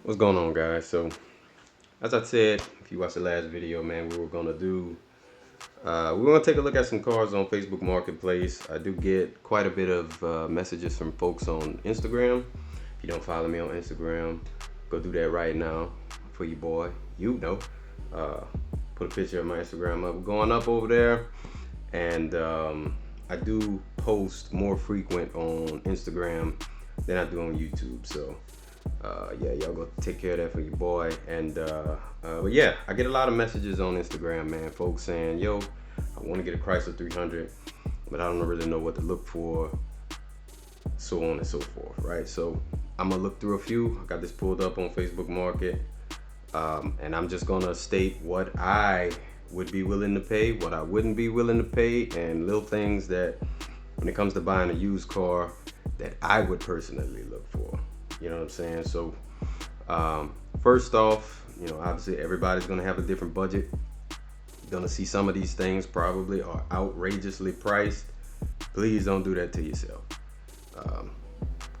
What's going on, guys? So, as I said, if you watched the last video, man, we're gonna take a look at some cars on Facebook Marketplace. I do get quite a bit of messages from folks on Instagram. If you don't follow me on Instagram, go do that right now for your boy. You know, uh, put a picture of my Instagram up, going up over there, and I do post more frequent on Instagram than I do on YouTube. So yeah, y'all go take care of that for your boy. But yeah, I get a lot of messages on Instagram, man. Folks saying, "Yo, I want to get a Chrysler 300, but I don't really know what to look for." So on and so forth, right? So I'm gonna look through a few. I got this pulled up on Facebook Market, and I'm just gonna state what I would be willing to pay, what I wouldn't be willing to pay, and little things that, when it comes to buying a used car, that I would personally look for. You know what I'm saying? So first off, obviously everybody's gonna have a different budget. You're gonna see some of these things probably are outrageously priced. Please don't do that to yourself. Um,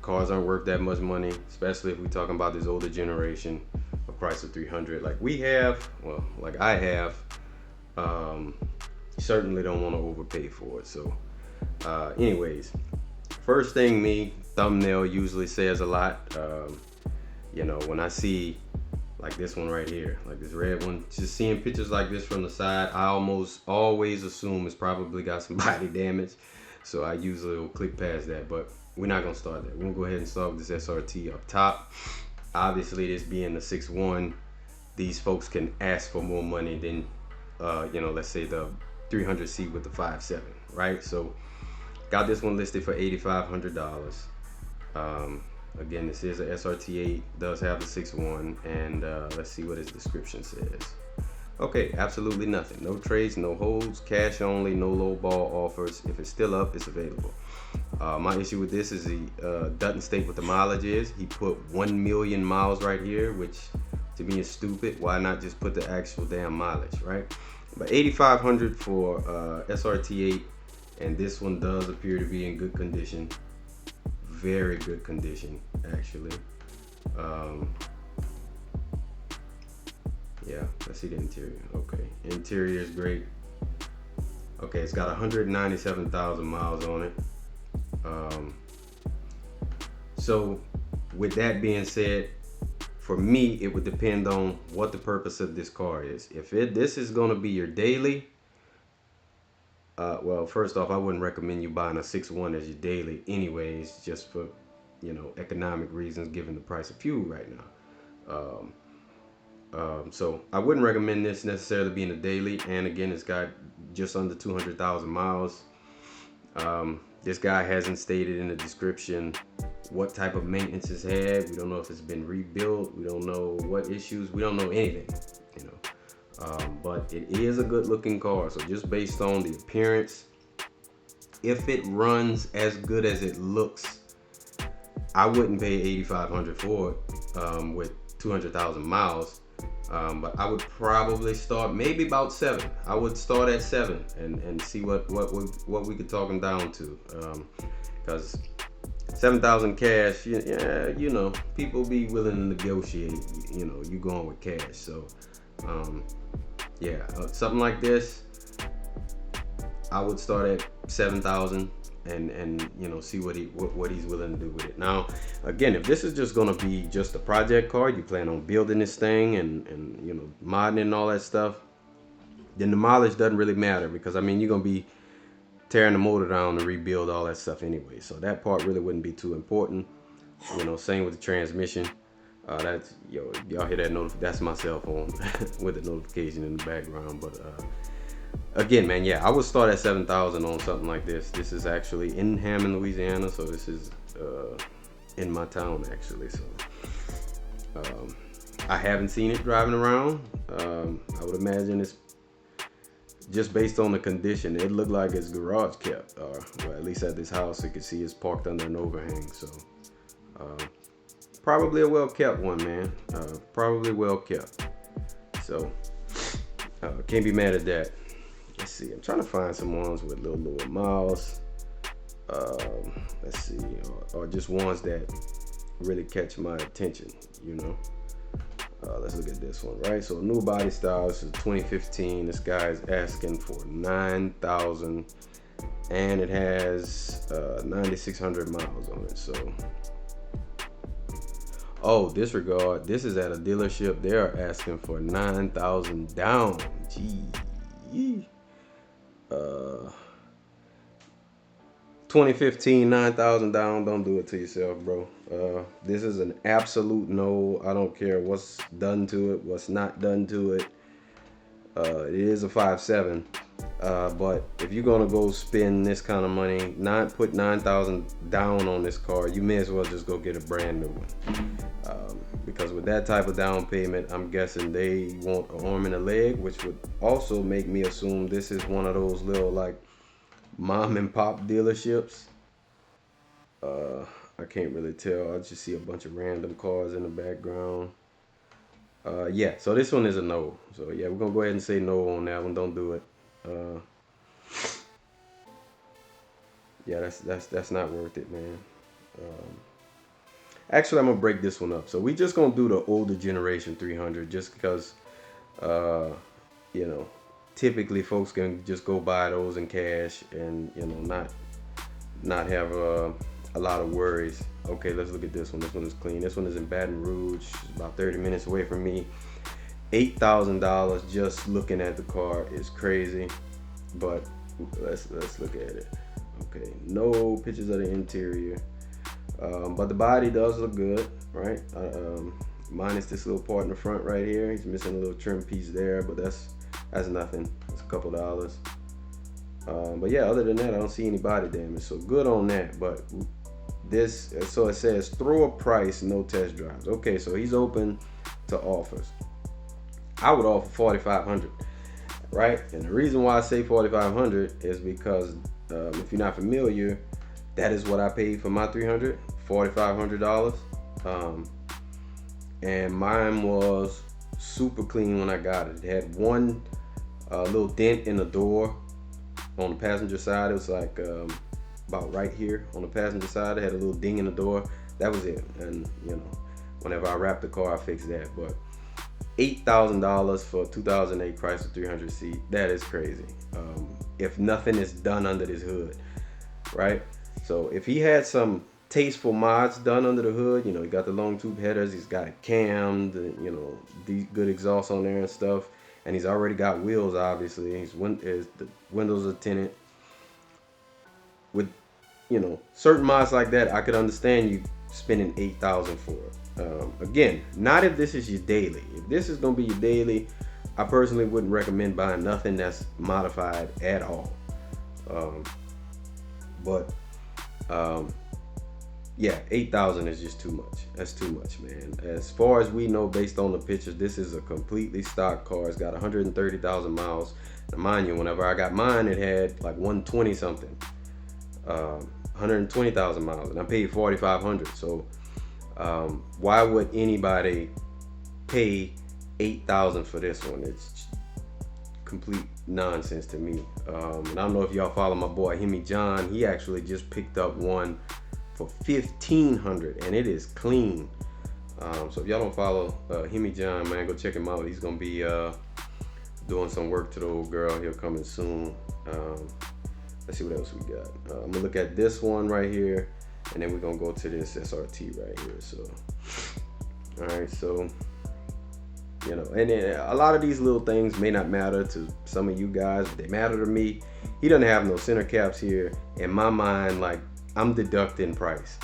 Cars aren't worth that much money, especially if we're talking about this older generation of Chrysler 300 like we have, well, like I have. You certainly don't want to overpay for it. So anyways, first thing, thumbnail usually says a lot. When I see like this one right here, like this red one, just seeing pictures like this from the side, I almost always assume it's probably got some body damage. So I usually will click past that, but we're not gonna start that. We're gonna go ahead and start with this SRT up top. Obviously, this being the 6.1, these folks can ask for more money than, let's say the 300C with the 5.7, right? So got this one listed for $8,500. Again, this is a SRT8, does have the 6.1, and let's see what his description says. Okay, absolutely nothing. No trades, no holds, cash only, no low ball offers. If it's still up, it's available. My issue with this is he doesn't state what the mileage is. He put 1 million miles right here, which to me is stupid. Why not just put the actual damn mileage, right? But 8,500 for SRT8, and this one does appear to be in good condition. Very good condition, actually. Yeah, let's see the interior. Okay, interior is great. Okay, it's got 197,000 miles on it. So with that being said, for me, it would depend on what the purpose of this car is. If this is going to be your daily, well, first off, I wouldn't recommend you buying a 6.1 as your daily anyways, just for, economic reasons, given the price of fuel right now. So I wouldn't recommend this necessarily being a daily. And again, it's got just under 200,000 miles. This guy hasn't stated in the description what type of maintenance it's had. We don't know if it's been rebuilt. We don't know what issues. We don't know anything, but it is a good looking car. So just based on the appearance, if it runs as good as it looks, I wouldn't pay $8,500 for it with 200,000 miles. But I would probably start maybe about 7. I would start at 7 and see what we could talk them down to. Because 7,000 cash, people be willing to negotiate. You going with cash. So something like this, I would start at 7,000 and see what he's willing to do with it. Now again, if this is just going to be just a project car, you plan on building this thing and modding and all that stuff, then the mileage doesn't really matter, because you're going to be tearing the motor down to rebuild all that stuff anyway, so that part really wouldn't be too important. Same with the transmission. That's y'all hear that that's my cell phone with the notification in the background. But again, man, I would start at 7,000 on something like this. This is actually in Hammond, Louisiana, so this is in my town actually. So I haven't seen it driving around. I would imagine it's just based on the condition. It looked like it's garage kept, or well, at least at this house, you can see it's parked under an overhang. So probably a well kept one, man. Probably well kept. So can't be mad at that. Let's see, I'm trying to find some ones with a little lower miles. Let's see, or just ones that really catch my attention, Let's look at this one, right? So new body style. This is 2015. This guy is asking for 9,000, and it has 9,600 miles on it. So, oh, disregard. This is at a dealership. They are asking for 9,000 down. Gee. 2015, 9,000 down. Don't do it to yourself, bro. This is an absolute no. I don't care what's done to it, what's not done to it. It is a 5.7. But if you're gonna go spend this kind of money, not put 9,000 down on this car, you may as well just go get a brand new one. Because with that type of down payment, I'm guessing they want an arm and a leg, which would also make me assume this is one of those little like mom and pop dealerships. I can't really tell. I just see a bunch of random cars in the background. Yeah, so this one is a no. So yeah, we're gonna go ahead and say no on that one. Don't do it. Yeah, that's not worth it, man. Actually, I'm gonna break this one up. So we just gonna do the older generation 300, just because, you know, typically folks can just go buy those in cash and not have a lot of worries. Okay, let's look at this one. This one is clean. This one is in Baton Rouge. It's about 30 minutes away from me. $8,000 just looking at the car is crazy, but let's look at it. Okay, no pictures of the interior, but the body does look good, right? Minus this little part in the front right here. He's missing a little trim piece there, but that's nothing. It's a couple dollars. But yeah, other than that, I don't see any body damage, so good on that. But this, so it says throw a price, no test drives. Okay, so he's open to offers. I would offer 4,500, right? And the reason why I say 4,500 is because if you're not familiar, that is what I paid for my 300, $4,500. And mine was super clean when I got it. It had one little dent in the door on the passenger side. It was like about right here on the passenger side. It had a little ding in the door. That was it. And whenever I wrapped the car, I fixed that. But $8,000 for a 2008 Chrysler 300C, that is crazy. If nothing is done under this hood, right? So if he had some tasteful mods done under the hood, he got the long tube headers, he's got it cammed, these good exhaust on there and stuff, and he's already got wheels, obviously. The windows are tinted. With certain mods like that, I could understand you spending $8,000 for it. Again, not if this is your daily. If this is gonna be your daily, I personally wouldn't recommend buying nothing that's modified at all. Yeah, 8,000 is just too much. That's too much, man. As far as we know, based on the pictures, this is a completely stock car. It's got 130,000 miles. Now, mind you, whenever I got mine, it had like 120 something, 120,000 miles, and I paid 4,500. So why would anybody pay 8,000 for this one? It's complete nonsense to me. And I don't know if y'all follow my boy Hemi John. He actually just picked up one for 1,500, and it is clean. So if y'all don't follow Hemi John, man, go check him out. He's gonna be doing some work to the old girl. He'll come in soon. Let's see what else we got. I'm gonna look at this one right here, and then we're gonna go to this SRT right here. So, all right, so and a lot of these little things may not matter to some of you guys, but they matter to me. He doesn't have no center caps here. In my mind, like, I'm deducting price.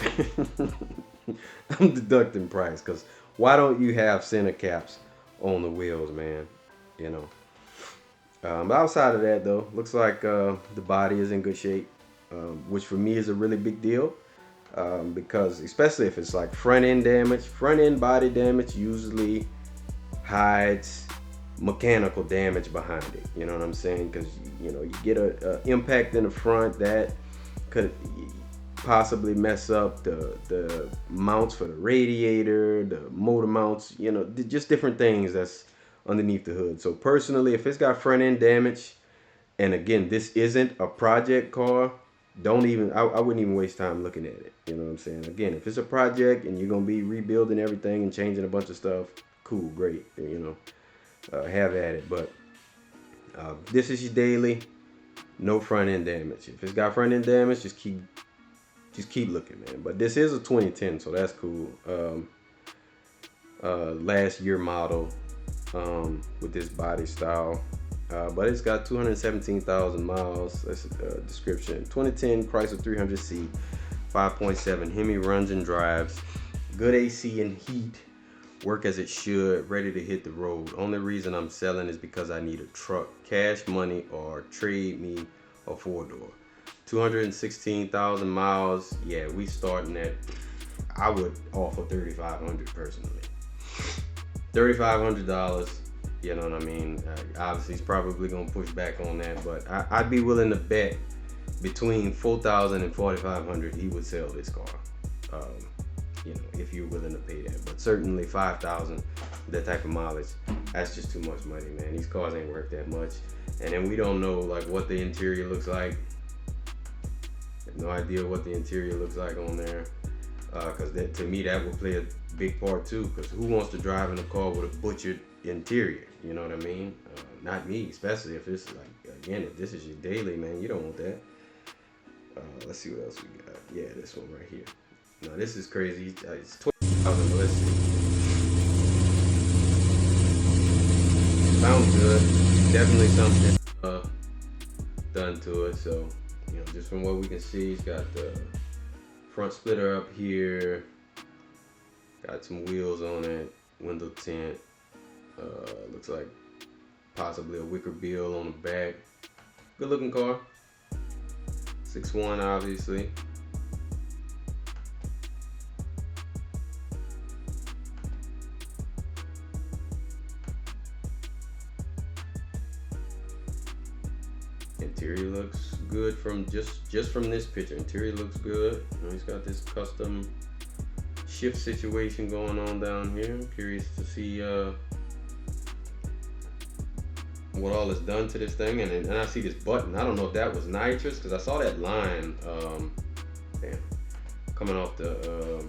I'm deducting price, because why don't you have center caps on the wheels, man? But outside of that, though, looks like the body is in good shape, which for me is a really big deal, because especially if it's like front end damage, front end body damage usually hides mechanical damage behind it. You know what I'm saying? Because you get a impact in the front that could possibly mess up the mounts for the radiator, the motor mounts, just different things that's underneath the hood. So personally, if it's got front end damage, and again, this isn't a project car, I wouldn't even waste time looking at it. You know what I'm saying? Again, if it's a project and you're gonna be rebuilding everything and changing a bunch of stuff, cool, great, have at it. But this is your daily, no front end damage. If it's got front end damage, just keep looking, man. But this is a 2010, so that's cool. Last year model with this body style. But it's got 217,000 miles. That's a description. 2010 Chrysler 300C, 5.7 Hemi runs and drives. Good AC and heat. Work as it should. Ready to hit the road. Only reason I'm selling is because I need a truck. Cash money or trade me a 4-door. 216,000 miles. Yeah, we starting at, I would offer $3,500 personally. $3,500. You know what I mean? Obviously, he's probably going to push back on that, but I'd be willing to bet between $4,000 and $4,500 he would sell this car. If you're willing to pay that. But certainly $5,000, that type of mileage, that's just too much money, man. These cars ain't worth that much. And then we don't know like what the interior looks like. No idea what the interior looks like on there. Because to me, that would play a big part too. Because who wants to drive in a car with a butchered interior? You know what I mean? Not me, especially if it's like, again, if this is your daily, man, you don't want that. Let's see what else we got. Yeah, this one right here. Now this is crazy. It's 20,000. Let's see. Sounds good. Definitely something done to it. So, just from what we can see, it's got the front splitter up here. Got some wheels on it. Window tint. Looks like possibly a wicker bill on the back. Good looking car. 6'1", obviously. Interior looks good from just from this picture. Interior looks good. He's got this custom shift situation going on down here. I'm curious to see what all is done to this thing. And I see this button. I don't know if that was nitrous, because I saw that line coming off the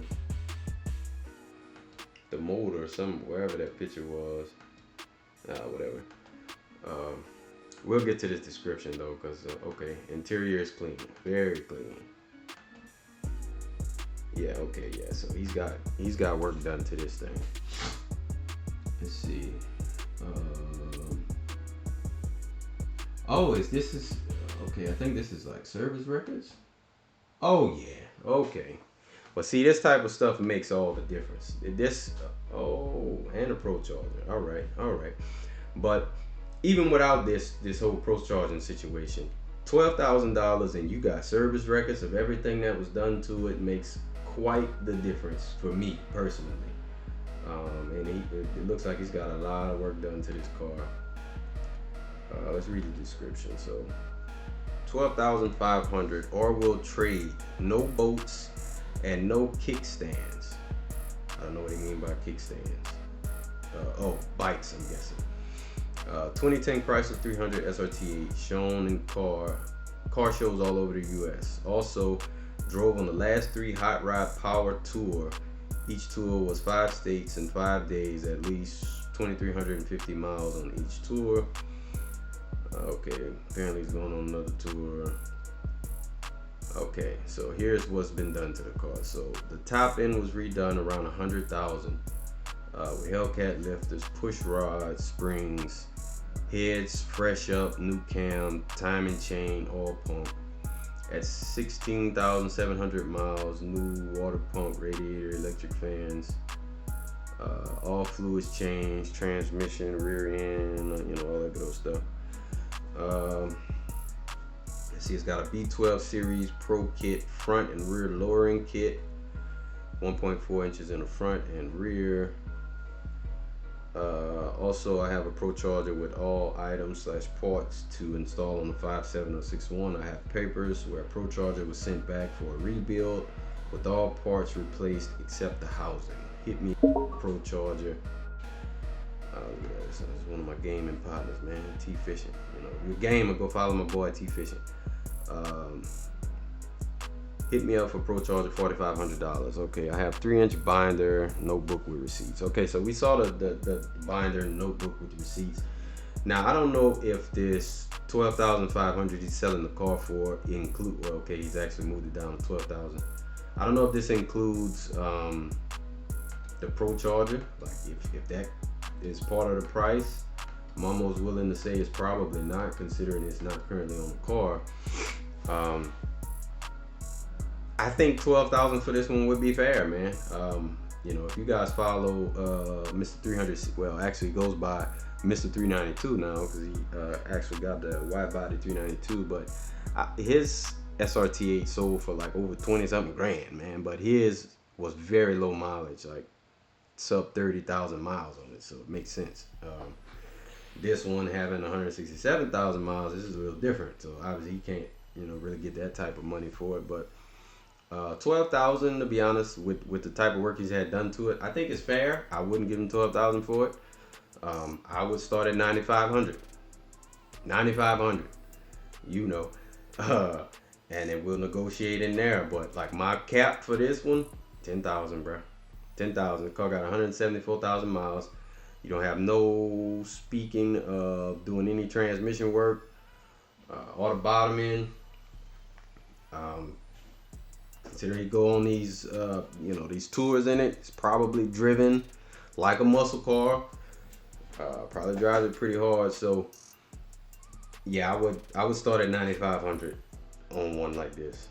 motor or wherever that picture was. Whatever. We'll get to this description though, because okay, interior is clean, very clean. Yeah, okay, yeah. So he's got work done to this thing. Let's see. This is okay. I think this is like service records. Oh yeah, okay. But see, this type of stuff makes all the difference. And a pro charger. All right. But even without this whole pro charging situation, $12,000 and you got service records of everything that was done to it makes quite the difference for me personally. And it looks like he's got a lot of work done to this car. Let's read the description. So, $12,500 or will trade, no bolts and no kickstands. I don't know what he means by kickstands. Bikes, I'm guessing. 2010 Chrysler 300 SRT shown in car shows all over the U.S. Also drove on the last 3 Hot Rod Power Tour. Each tour was 5 states in 5 days, at least 2,350 miles on each tour. Okay, apparently he's going on another tour. Okay, so here's what's been done to the car. So the top end was redone around $100,000 with Hellcat lifters, push rods, springs, heads fresh up, new cam, timing chain, oil pump. At 16,700 miles, new water pump, radiator, electric fans, all fluids changed, transmission, rear end, all that good old stuff. Let's see, it's got a B12 series Pro kit, front and rear lowering kit, 1.4 inches in the front and rear. Also, I have a Pro Charger with all items / parts to install on the 57061. I have papers where a Pro Charger was sent back for a rebuild with all parts replaced except the housing. Hit me, Pro Charger. This is one of my gaming partners, man. T Fishing. If you're a gamer, go follow my boy T Fishing. hit me up for Pro Charger, $4,500. Okay, I have 3-inch binder, notebook with receipts. Okay, so we saw the binder notebook with receipts. Now I don't know if this $12,500 he's selling the car for include. Well, okay, he's actually moved it down to $12,000. I don't know if this includes the Pro Charger. Like if that is part of the price. I'm almost willing to say it's probably not, considering it's not currently on the car. I think $12,000 for this one would be fair, man. You know, if you guys follow Mr. 300, well, actually it goes by Mr. 392 now, because he actually got the wide body 392, but his SRT8 sold for like over 20 something grand, man. But his was very low mileage, like sub 30,000 miles on it, so it makes sense. This one having 167,000 miles, this is a little different. So obviously he can't, you know, really get that type of money for it. But $12,000, to be honest, with the type of work he's had done to it, I think it's fair. I wouldn't give him $12,000 for it. I would start at $9,500. $9,500, you know, and then we'll negotiate in there. But like my cap for this one, $10,000, bro. $10,000. The car got 174,000 miles. You don't have no speaking of doing any transmission work, auto bottoming. Considering you go on these, you know, these tours in it, it's probably driven like a muscle car. Probably drives it pretty hard. So yeah, I would start at $9,500 on one like this.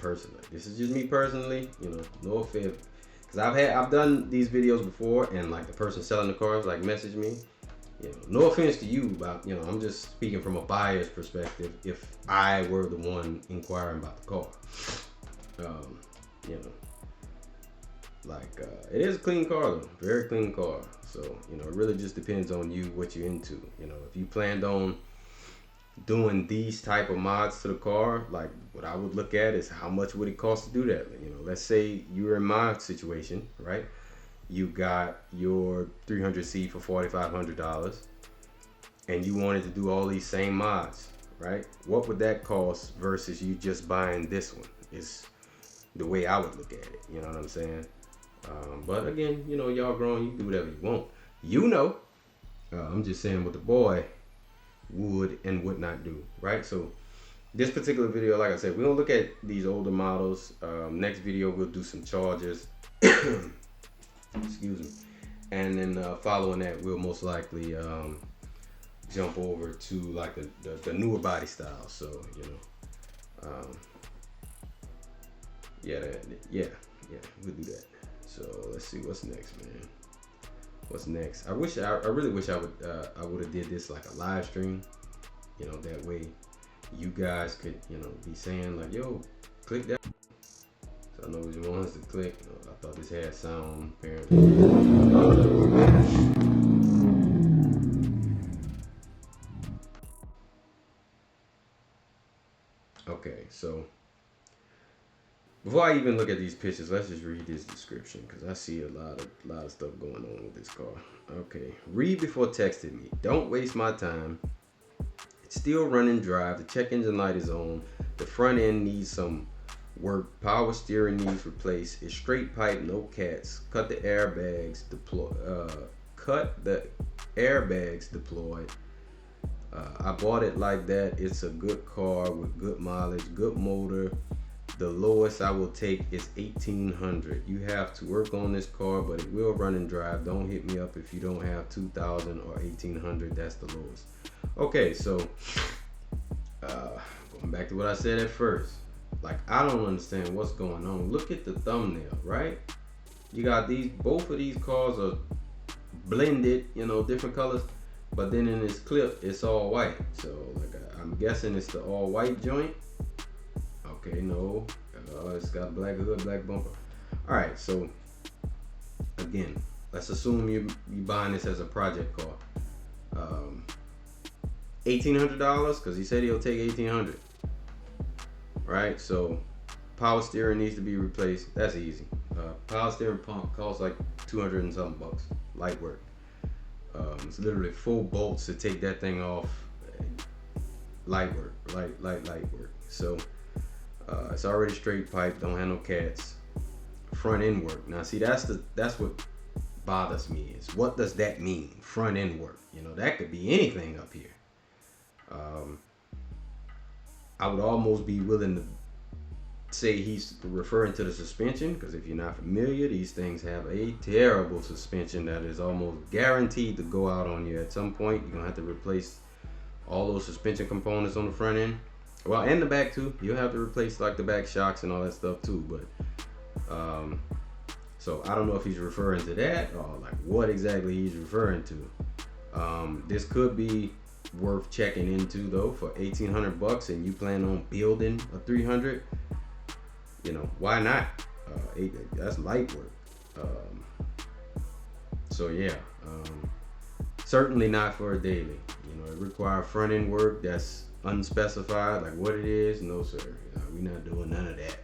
Personally, this is just me personally. You know, no offense. Cause I've done these videos before, and like the person selling the cars like messaged me. You know, no offense to you, but you know, I'm just speaking from a buyer's perspective. If I were the one inquiring about the car, you know, like it is a clean car though, very clean car. So you know, it really just depends on you, what you're into. You know, if you planned on doing these type of mods to the car, like what I would look at is how much would it cost to do that. You know, let's say you're in my situation, right? You got your 300C for $4,500 and you wanted to do all these same mods, right? What would that cost versus you just buying this one is the way I would look at it. You know what I'm saying? But again, you know, y'all grown, you can do whatever you want. You know, I'm just saying what the boy would and would not do, right? So this particular video, like I said, we're gonna look at these older models. Next video we'll do some Chargers. Excuse me. And then following that, we'll most likely jump over to like the newer body style. So you know, yeah, we'll do that. So let's see what's next, man. What's next? I really wish I would have did this like a live stream. You know, that way you guys could, you know, be saying like, yo, click that. So I know which ones to click. You know, I thought this had sound apparently. Okay, so before I even look at these pictures, let's just read this description because I see a lot of stuff going on with this car. Okay, read before texting me. Don't waste my time. It's still running drive. The check engine light is on. The front end needs some work. Power steering needs replaced. It's straight pipe, no cats. Cut the airbags deployed. I bought it like that. It's a good car with good mileage, good motor. The lowest I will take is 1,800. You have to work on this car, but it will run and drive. Don't hit me up if you don't have 2,000 or 1,800. That's the lowest. Okay, so going back to what I said at first. Like, I don't understand what's going on. Look at the thumbnail, right? You got both of these cars are blended, you know, different colors. But then in this clip, it's all white. So like, I'm guessing it's the all white joint. Okay, no, it's got a black hood, black bumper. All right, so again, let's assume you buying this as a project car. $1,800, because he said he'll take $1,800. Right, so power steering needs to be replaced. That's easy. Power steering pump costs like 200 and something bucks. Light work. It's literally 4 bolts to take that thing off. Light work, light work. So It's already straight pipe, don't have no cats. Front end work. Now see, that's what bothers me is what does that mean? Front end work. That could be anything up here. I would almost be willing to say he's referring to the suspension, because if you're not familiar, these things have a terrible suspension that is almost guaranteed to go out on you at some point. You're gonna have to replace all those suspension components on the front end, well, and the back too. You'll have to replace like the back shocks and all that stuff too. But so I don't know if he's referring to that or like what exactly he's referring to. This could be worth checking into though. For $1,800 and you plan on building a 300, why not? That's light work. So yeah, certainly not for a daily. It requires front end work that's unspecified, like what it is. No sir, we're not doing none of that.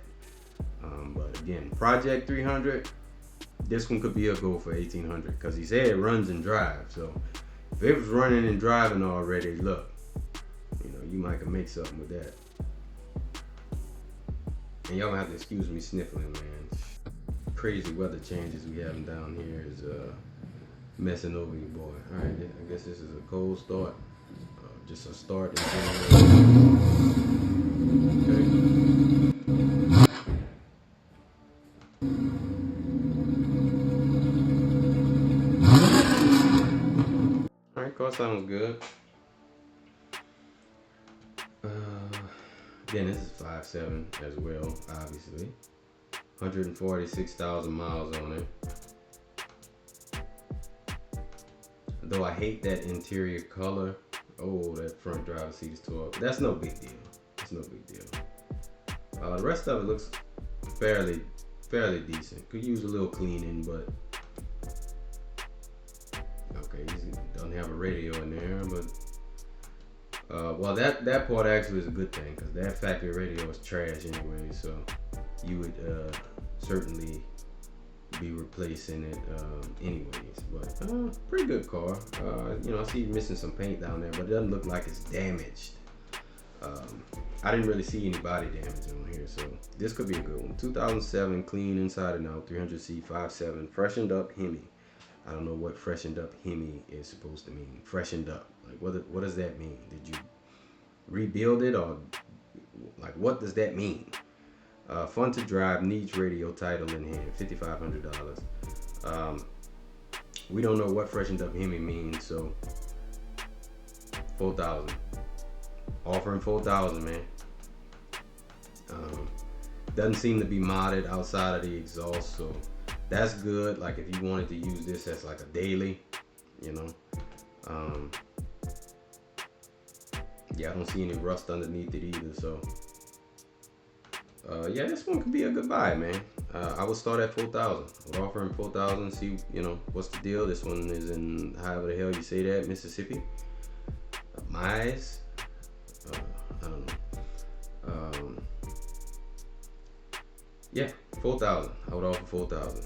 But again, Project 300, this one could be a go for $1,800 because he said it runs and drives. So if it was running and driving already, look, you might can make something with that. And y'all gonna have to excuse me sniffling, man. Crazy weather changes we having down here is messing over you, boy. All right, I guess this is a cold start. Just a start. Okay. All right, car sounds good. Again, this is 5.7 as well, obviously. 146,000 miles on it. Though I hate that interior color. Oh, that front driver's seat is tore up. That's no big deal. It's no big deal. The rest of it looks fairly decent. Could use a little cleaning, but okay, he doesn't have a radio in there, but well, that part actually is a good thing because that factory radio is trash anyway. So you would certainly be replacing it anyways. But pretty good car. I see missing some paint down there, but it doesn't look like it's damaged. I didn't really see any body damage on here, so this could be a good one. 2007, clean inside and out, 300C, 5.7, freshened up Hemi. I don't know what freshened up Hemi is supposed to mean. Freshened up, like what does that mean? Did you rebuild it, or like what does that mean? Fun to drive, needs radio, title in hand, $5,500. We don't know what freshened up Hemi means, so 4,000. Offering 4,000, man. Doesn't seem to be modded outside of the exhaust, so that's good. Like if you wanted to use this as like a daily, yeah, I don't see any rust underneath it either, so yeah, this one could be a good buy, man. I would start at 4,000. I would offer him 4,000. See, what's the deal? This one is in however the hell you say that, Mississippi. Mize. I don't know. Yeah, 4,000. I would offer 4,000.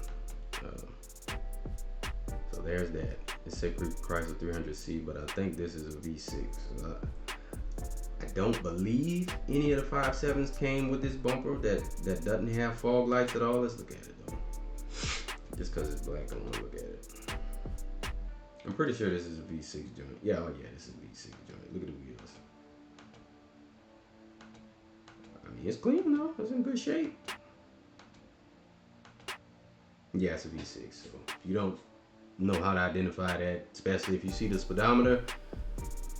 So there's that. It's Chrysler 300C, but I think this is a V6. I don't believe any of the 5.7s came with this bumper that doesn't have fog lights at all. Let's look at it though. Just because it's black, I want to look at it. I'm pretty sure this is a V6 joint. Yeah, oh yeah, this is a V6 joint. Look at the wheels. I mean, it's clean though. It's in good shape. Yeah, it's a V6. So you don't know how to identify that, especially if you see the speedometer.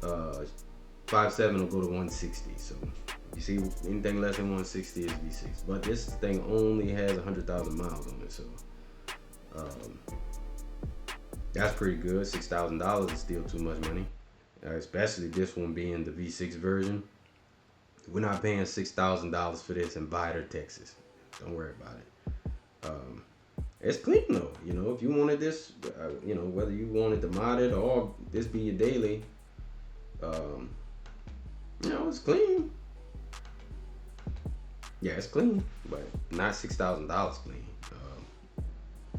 5.7 will go to 160. So if you see anything less than 160 is V6. But this thing only has 100,000 miles on it, so that's pretty good. $6,000 is still too much money, especially this one being the V6 version. We're not paying $6,000 for this in Vidor, Texas. Don't worry about it. It's clean though. If you wanted this, whether you wanted to mod it or this be your daily, it's clean. Yeah, it's clean, but not $6,000 clean.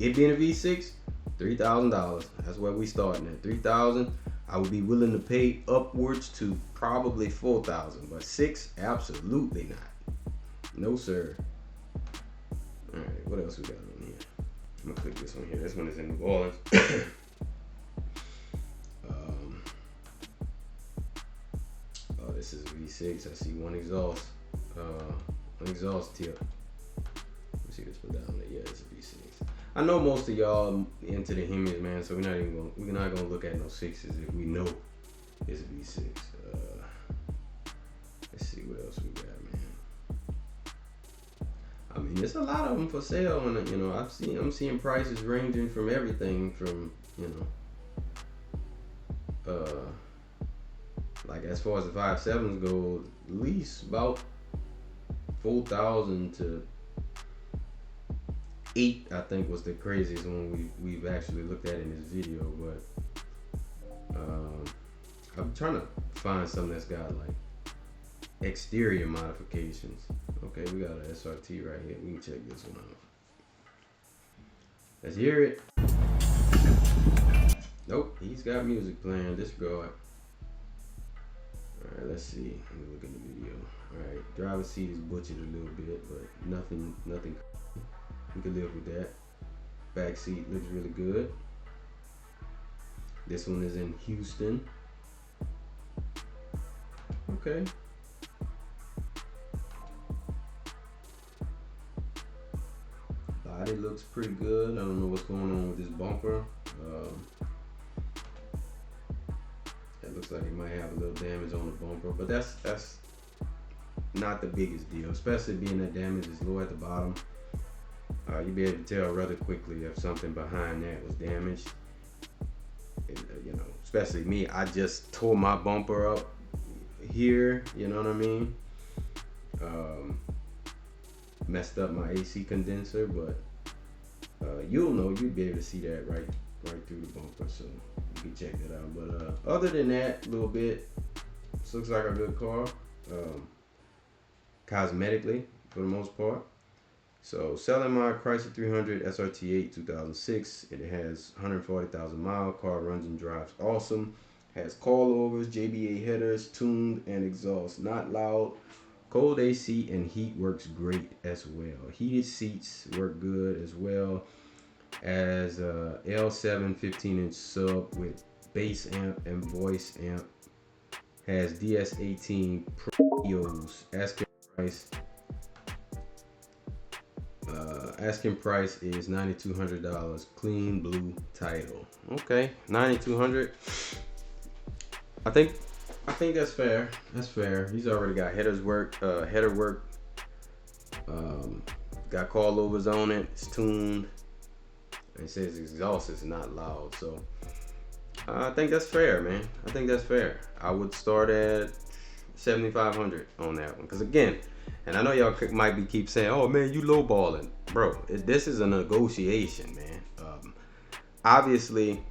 It being a V6, $3,000. That's where we starting at. $3,000. I would be willing to pay upwards to probably $4,000, but $6,000, absolutely not. No, sir. All right, what else we got on here? I'm gonna click this one here. This one is in New Orleans. Oh, this is a V6. I see one exhaust tip. Let me see this one down there. Yeah, it's a V6. I know most of y'all into the Hemis, man. So we're not gonna look at no sixes if we know it's a V6. Let's see what else we got, man. I mean, there's a lot of them for sale, and you know, I'm seeing prices ranging from everything from, you know, like as far as the 5.7s go, at least about 4,000 to 8, I think was the craziest one we've actually looked at in this video. But I'm trying to find something that's got like exterior modifications. Okay, we got an SRT right here. We can check this one out. Let's hear it. Nope, he's got music playing. Disregard. Alright, let's see. Let me look at the video. Alright, driver's seat is butchered a little bit, but nothing. We can live with that. Back seat looks really good. This one is in Houston. Okay. Body looks pretty good. I don't know what's going on with this bumper. It looks like it might have a little damage on the bumper, but that's not the biggest deal, especially being that damage is low at the bottom. You'll be able to tell rather quickly if something behind that was damaged. You know, especially me, I just tore my bumper up here, you know what I mean? Messed up my AC condenser, but you'll be able to see that right through the bumper, so you can check that out. But other than that, a little bit, this looks like a good car, cosmetically for the most part. So selling my Chrysler 300 SRT8 2006. It has 140,000 miles. Car runs and drives awesome. Has coilovers, JBA headers, tuned and exhaust not loud. Cold AC and heat works great as well. Heated seats work good as well. As L7 15-inch sub with bass amp and voice amp. Has DS18 Pros. Asking price is $9,200. Clean blue title. Okay, $9,200. I think that's fair. That's fair. He's already got header work. Got coilovers on it. It's tuned. And it says exhaust is not loud. So I think that's fair, man. I think that's fair. I would start at $7,500 on that one. Because again, and I know y'all might keep saying, "Oh man, you lowballing, bro." This is a negotiation, man. Obviously,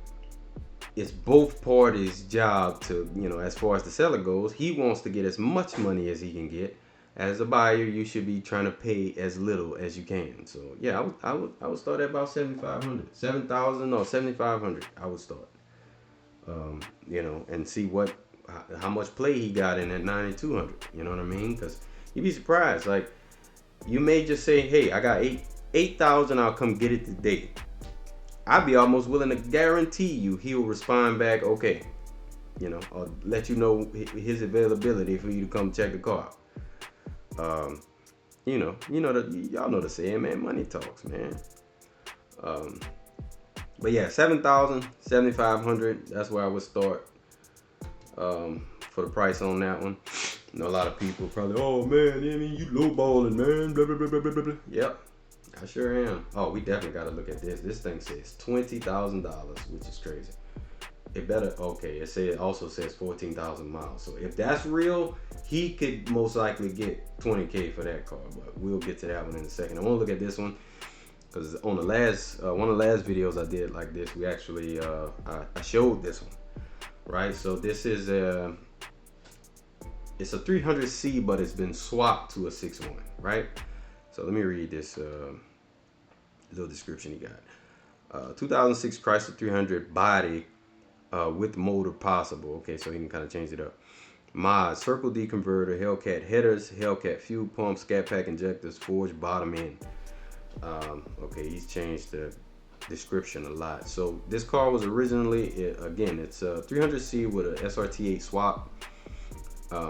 it's both parties' job to, you know, as far as the seller goes, he wants to get as much money as he can get. As a buyer, you should be trying to pay as little as you can. So yeah, I would start at about $7,500, $7,000 or $7,500. I would start, you know, and see how much play he got in at $9,200. You know what I mean? Because you'd be surprised. Like, you may just say, "Hey, I got $8,000. I'll come get it today." I'd be almost willing to guarantee you he'll respond back, "Okay," you know, or let you know his availability for you to come check the car. Y'all know the saying, man. Money talks, man. But yeah, $7,000, $7,500. That's where I would start. For the price on that one. You know, a lot of people probably, "Oh man, I mean, you lowballing, man." Blah, blah, blah, blah, blah, blah. Yep, I sure am. Oh, we definitely got to look at this. This thing says $20,000, which is crazy. It also says 14,000 miles. So if that's real, he could most likely get $20K for that car. But we'll get to that one in a second. I want to look at this one because on the last one of the last videos I did like this, we actually I showed this one, right? So this is it's a 300C, but it's been swapped to a 6.1, right? So let me read this little description he got. 2006 Chrysler 300 body with motor possible. Okay, so he can kind of change it up. Mods, Circle D converter, Hellcat headers, Hellcat fuel pump, Scat Pack injectors, forged bottom end. Okay, he's changed the description a lot. So this car was originally, again, it's a 300C with a SRT8 swap.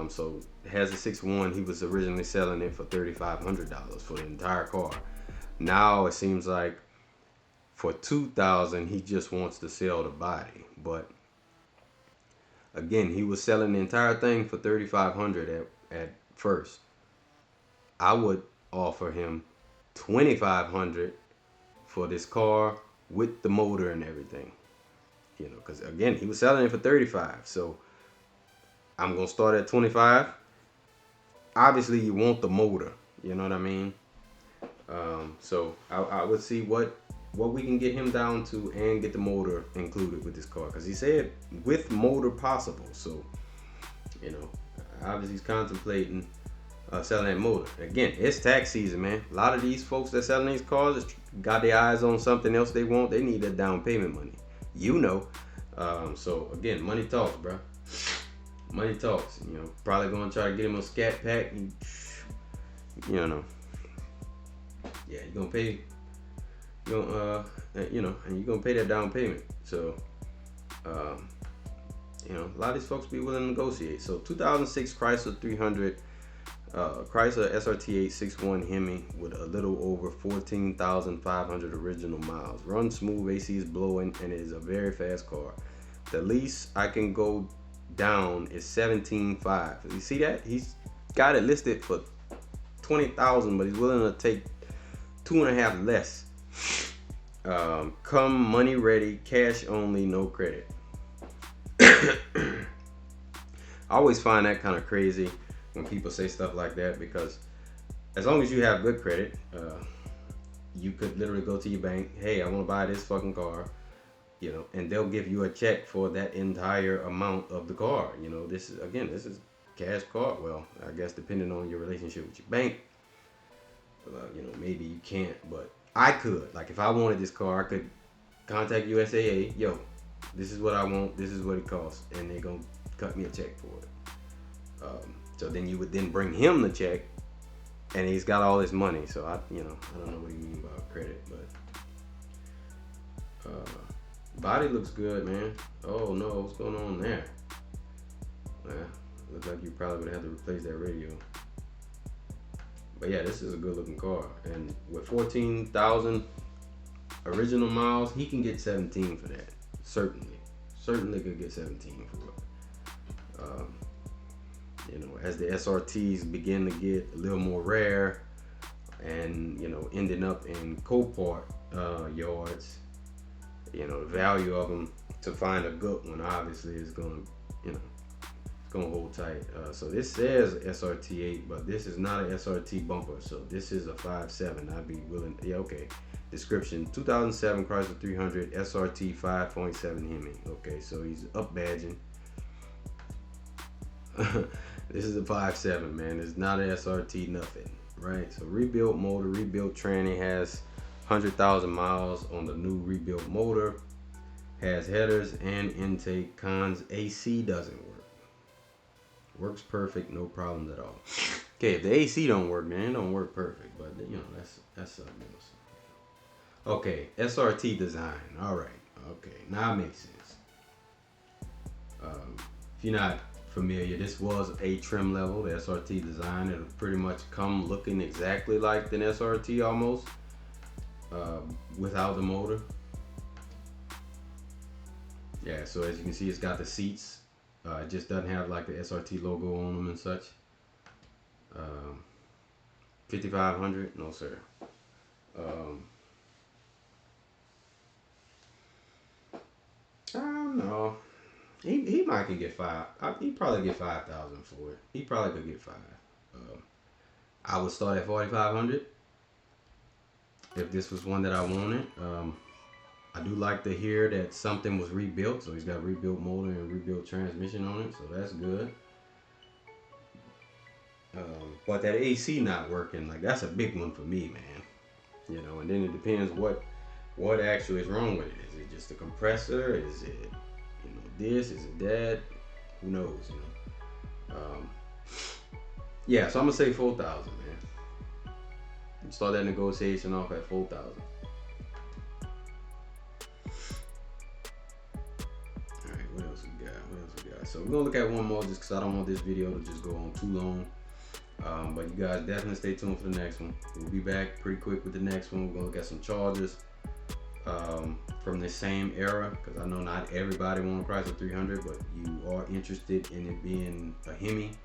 So it has a 6.1. He was originally selling it for $3,500 for the entire car. Now it seems like for $2,000 he just wants to sell the body. But again, he was selling the entire thing for $3,500 at first. I would offer him $2,500 for this car with the motor and everything. You know, because again, he was selling it for $35,000. So I'm gonna start at $25,000. Obviously, you want the motor. You know what I mean? So I would see what we can get him down to and get the motor included with this car, because he said with motor possible. So you know, obviously he's contemplating selling that motor. Again, it's tax season, man. A lot of these folks that selling these cars got their eyes on something else they want. They need that down payment money. You know. So again, money talks, bro. Money talks. You know, probably gonna try to get him a Scat Pack. You know. Yeah, you're gonna pay. You know, and you're gonna pay that down payment. So, you know, a lot of these folks be willing to negotiate. So, 2006 Chrysler 300, Chrysler SRT8 6.1 Hemi with a little over 14,500 original miles. Runs smooth, AC is blowing, and it is a very fast car. The least I can go down is 17.5. You see that? He's got it listed for 20,000, but he's willing to take 2.5 less. Come money ready, cash only, no credit. I always find that kind of crazy when people say stuff like that, because as long as you have good credit, you could literally go to your bank, hey, I want to buy this fucking car, you know, and they'll give you a check for that entire amount of the car. You know, this is cash car. Well, I guess depending on your relationship with your bank, you know, maybe you can't, but I could. Like, if I wanted this car, I could contact USAA. Yo, this is what I want. This is what it costs, and they're gonna cut me a check for it. So then you would then bring him the check, and he's got all this money. So I don't know what you mean by credit, but body looks good, man. Oh no, what's going on there? Looks like you probably would have to replace that radio. But yeah, this is a good looking car, and with 14,000 original miles, he can get 17 for that. Certainly could get 17 for it. You know, as the SRTs begin to get a little more rare, and you know, ending up in Copart yards, you know, the value of them to find a good one obviously is going to, you know, gonna hold tight. So this says SRT8, but this is not an SRT bumper, so this is a 5.7. I'd be willing. Yeah, okay. Description: 2007 Chrysler 300 SRT 5.7 Hemi. Okay, so he's up badging. This is a 5.7, man. It's not an SRT nothing, right? So rebuilt motor, rebuilt tranny, has 100,000 miles on the new rebuilt motor. Has headers and intake. Cons: AC doesn't work. Works perfect, no problems at all. Okay, if the AC don't work, man, it don't work perfect. But you know, that's something else. Okay, SRT design. All right. Okay, now it makes sense. If you're not familiar, this was a trim level, the SRT design. It'll pretty much come looking exactly like an SRT almost, without the motor. Yeah, so as you can see, it's got the seats. It just doesn't have like the SRT logo on them and such. 5,500? No, sir. I don't know. He might could get 5. He probably get 5,000 for it. He probably could get 5. I would start at 4,500 if this was one that I wanted. I do like to hear that something was rebuilt, so he's got rebuilt motor and rebuilt transmission on it, so that's good. But that AC not working, like, that's a big one for me, man. You know, and then it depends what actually is wrong with it. Is it just the compressor? Is it, you know, this? Is it that? Who knows, you Um, yeah, so I'm gonna say 4,000, man. Start that negotiation off at 4,000. Alright, what else we got? So we're gonna look at one more just because I don't want this video to just go on too long. But you guys definitely stay tuned for the next one. We'll be back pretty quick with the next one. We're gonna look at some chargers from the same era, because I know not everybody wants a Chrysler 300, but you are interested in it being a Hemi.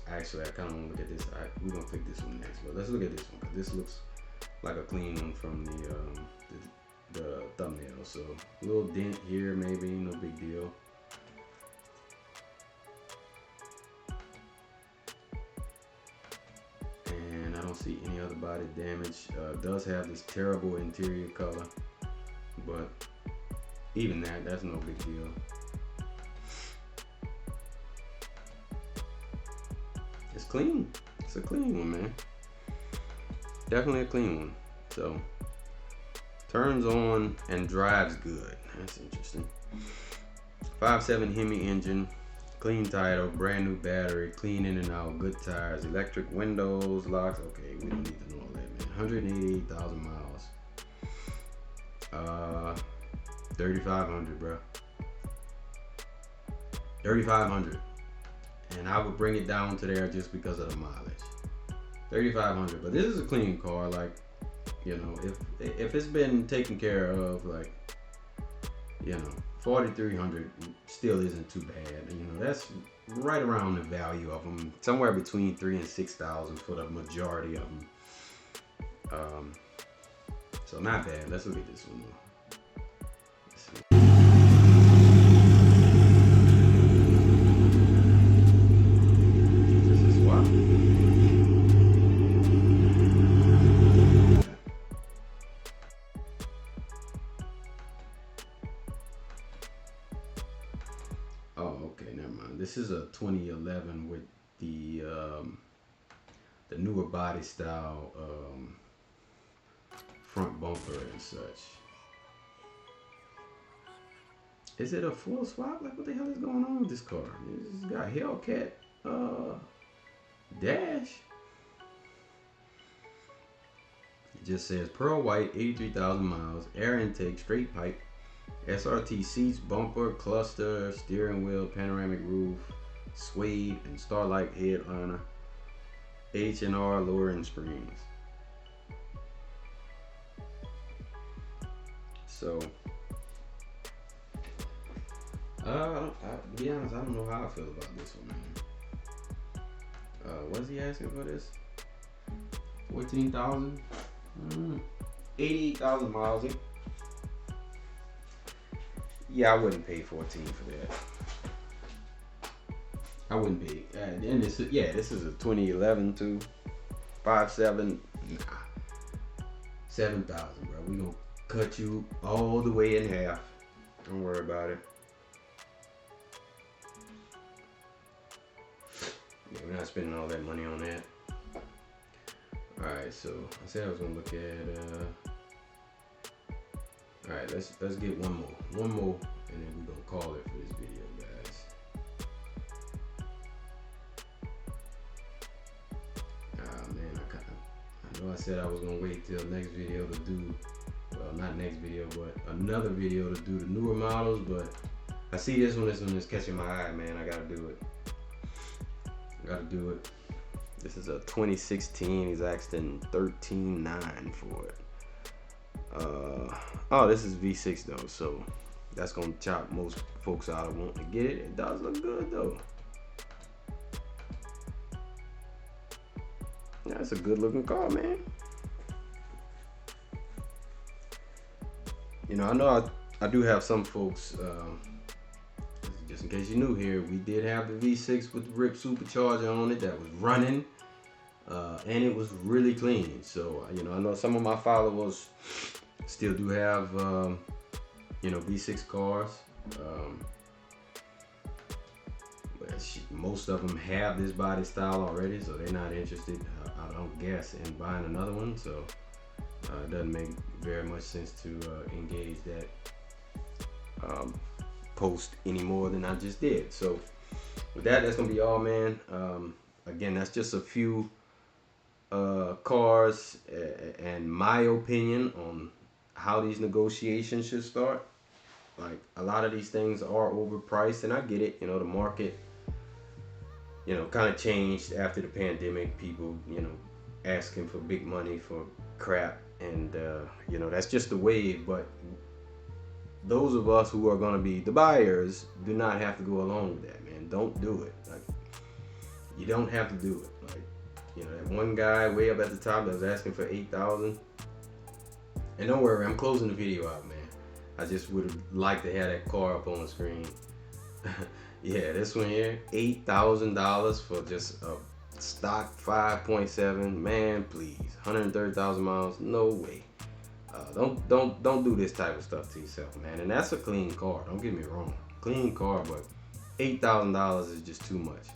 Actually, I kind of want to look at this. We're gonna click this one next, but let's look at this one because this looks like a clean one from the thumbnail. So a little dent here, maybe, no big deal. And I don't see any other body damage. Does have this terrible interior color, but even that's no big deal. It's clean. It's a clean one, man. Definitely a clean one. So turns on and drives good. That's interesting. 5.7 Hemi engine, clean title, brand new battery, clean in and out, good tires, electric windows, locks. Okay, we don't need to know all that, man. 188,000 miles. 3,500, bro. 3,500. And I would bring it down to there just because of the mileage. 3,500, but this is a clean car. Like, you know, if it's been taken care of, like, you know, 4,300 still isn't too bad. You know, that's right around the value of them, somewhere between 3,000 and 6,000 for the majority of them. So not bad. Let's look at this one. Let's see. This is a 2011 with the newer body style front bumper and such. Is it a full swap? Like, what the hell is going on with this car? It's got Hellcat dash. It just says pearl white, 83,000 miles, air intake, straight pipe. SRT seats, bumper, cluster, steering wheel, panoramic roof, suede and starlight headliner, H&R lowering springs. So, to be honest, I don't know how I feel about this one, man. What's he asking for this? 14,000? 88,000 miles. Yeah, I wouldn't pay 14 for that. I wouldn't pay. And this is a 2011 too. 5.7. Nah. 7,000, bro. We gonna cut you all the way in half. Don't worry about it. Yeah, we're not spending all that money on that. All right, so I said I was gonna look at. All right, let's get one more, and then we're gonna call it for this video, guys. Man, I know I said I was gonna wait till next video to do, well, not next video, but another video to do the newer models, but I see this one is catching my eye, man. I gotta do it. This is a 2016. He's asking $13,900 for it. Oh, this is V6 though, so that's gonna chop most folks out of wanting to get it. It does look good though. Yeah, it's a good looking car, man. You know, I know I do have some folks, just in case you're new here, we did have the V6 with the RIP supercharger on it that was running, and it was really clean. So, you know, I know some of my followers still do have, you know, V6 cars. But most of them have this body style already, so they're not interested, I don't guess, in buying another one. So it doesn't make very much sense to engage that post any more than I just did. So with that, that's gonna be all, man. Again, that's just a few cars and my opinion on how these negotiations should start. Like, a lot of these things are overpriced, and I get it. The market, kind of changed after the pandemic. People, asking for big money for crap, and that's just the wave. But those of us who are going to be the buyers do not have to go along with that, man. Don't do it. Like, you don't have to do it. Like, that one guy way up at the top that was asking for $8,000. And don't worry, I'm closing the video out, man. I just would have liked to have that car up on the screen. Yeah, this one here, $8,000 for just a stock 5.7. Man, please, 130,000 miles. No way. Don't do this type of stuff to yourself, man. And that's a clean car. Don't get me wrong, clean car, but $8,000 is just too much.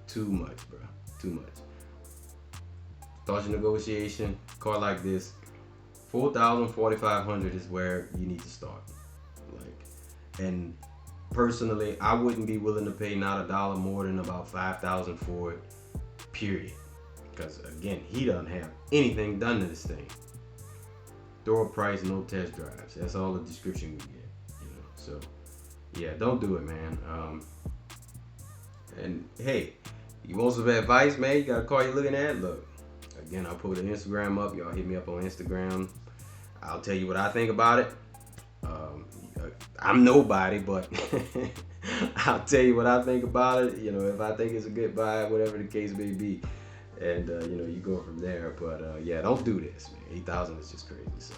Too much, bro. Too much. Start your negotiation. Car like this, $4,000, $4,500 is where you need to start. And personally, I wouldn't be willing to pay not a dollar more than about $5,000 for it, period. Because again, he doesn't have anything done to this thing. Door price, no test drives. That's all the description we get. So yeah, don't do it, man. And hey, you want some advice, man? You got a car you're looking at? Look, again, I'll put an Instagram up. Y'all hit me up on Instagram. I'll tell you what I think about it. I'm nobody, but I'll tell you what I think about it. If I think it's a good buy, whatever the case may be, and you go from there. But yeah, don't do this, man. 8,000 is just crazy. So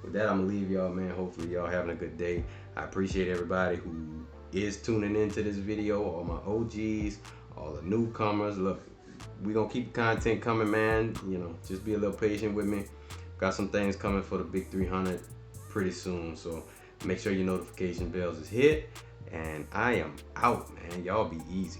with that, I'm gonna leave y'all, man. Hopefully y'all having a good day. I appreciate everybody who is tuning into this video, all my OGs, all the newcomers. Look, we gonna keep the content coming, man. Just be a little patient with me. Got some things coming for the big 300 pretty soon, so make sure your notification bells is hit. And I am out, man. Y'all be easy.